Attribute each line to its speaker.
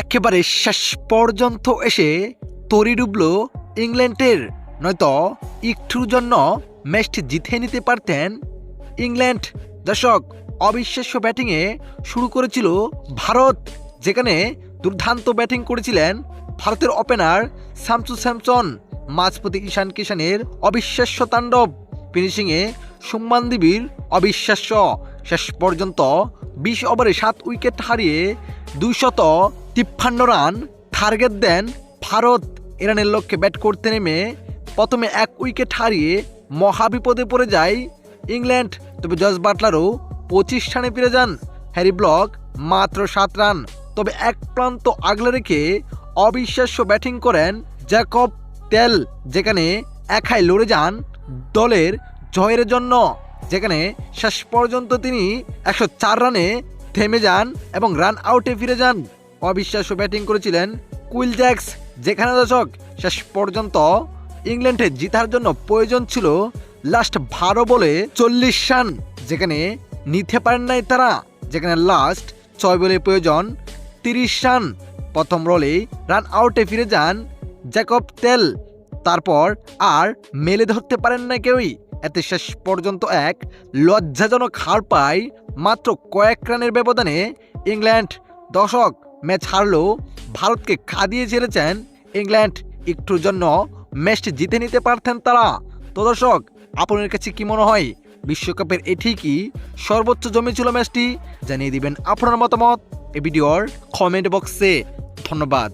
Speaker 1: একেবারে শেষ পর্যন্ত এসে তরি ডুবল ইংল্যান্ডের, নয়তো একটুর জন্য ম্যাচটি জিতে নিতে পারতেন ইংল্যান্ড। দর্শক, অবিশ্বাস্য ব্যাটিংয়ে শুরু করেছিল ভারত, যেখানে দুর্দান্ত ব্যাটিং করেছিলেন ভারতের ওপেনার শামসু স্যামসন। মাঝপথে ঈশান কিষানের অবিশ্বাস্য তাণ্ডব, ফিনিশিংয়ে সুম্মান দেবীর অবিশ্বাস্য। শেষ পর্যন্ত 20 ওভারে 7 উইকেট হারিয়ে 253 রান টার্গেট দেন ভারত। ইরানের লক্ষ্যে ব্যাট করতে নেমে প্রথমে 1 উইকেট হারিয়ে মহাবিপদে পড়ে যায় ইংল্যান্ড। তবে জস বাটলারও 25 রানে ফিরে যান, হ্যারি ব্লক মাত্র 7 রান। তবে এক প্রান্ত আগলে রেখে অবিশ্বাস্য ব্যাটিং করেন জ্যাকব তেল, যেখানে একাই লড়ে যান দলের জয়ের জন্য, যেখানে শেষ পর্যন্ত তিনি 104 রানে থেমে যান এবং রান আউটে ফিরে যান। অবিশ্বাস্য ব্যাটিং করেছিলেন কুইল জ্যাক্স, যেখানে দর্শক শেষ পর্যন্ত ইংল্যান্ডে জিতার জন্য প্রয়োজন ছিল লাস্ট 12 বলে 40 রান, যেখানে নিতে পারেন নাই তারা, যেখানে লাস্ট 6 বলে প্রয়োজন 30 রান। প্রথম বলেই রান আউটে ফিরে যান জ্যাকব তেল, তারপর আর মেলে ধরতে পারেন না কেউই। এতে শেষ পর্যন্ত এক লজ্জাজনক হার পায় মাত্র কয়েক রানের ব্যবধানে ইংল্যান্ড। দর্শক, ম্যাচ হারলেও ভারতকে খাদিয়ে ছেড়েছেন ইংল্যান্ড, একটুর জন্য ম্যাচটি জিতে নিতে পারতেন তারা। তো দর্শক, আপনার কাছে কি মনে হয় বিশ্বকাপের এটি কি সর্বোচ্চ জমেছিল ম্যাচটি? জানিয়ে দিবেন আপনার মতামত এই ভিডিওর কমেন্ট বক্সে। ধন্যবাদ।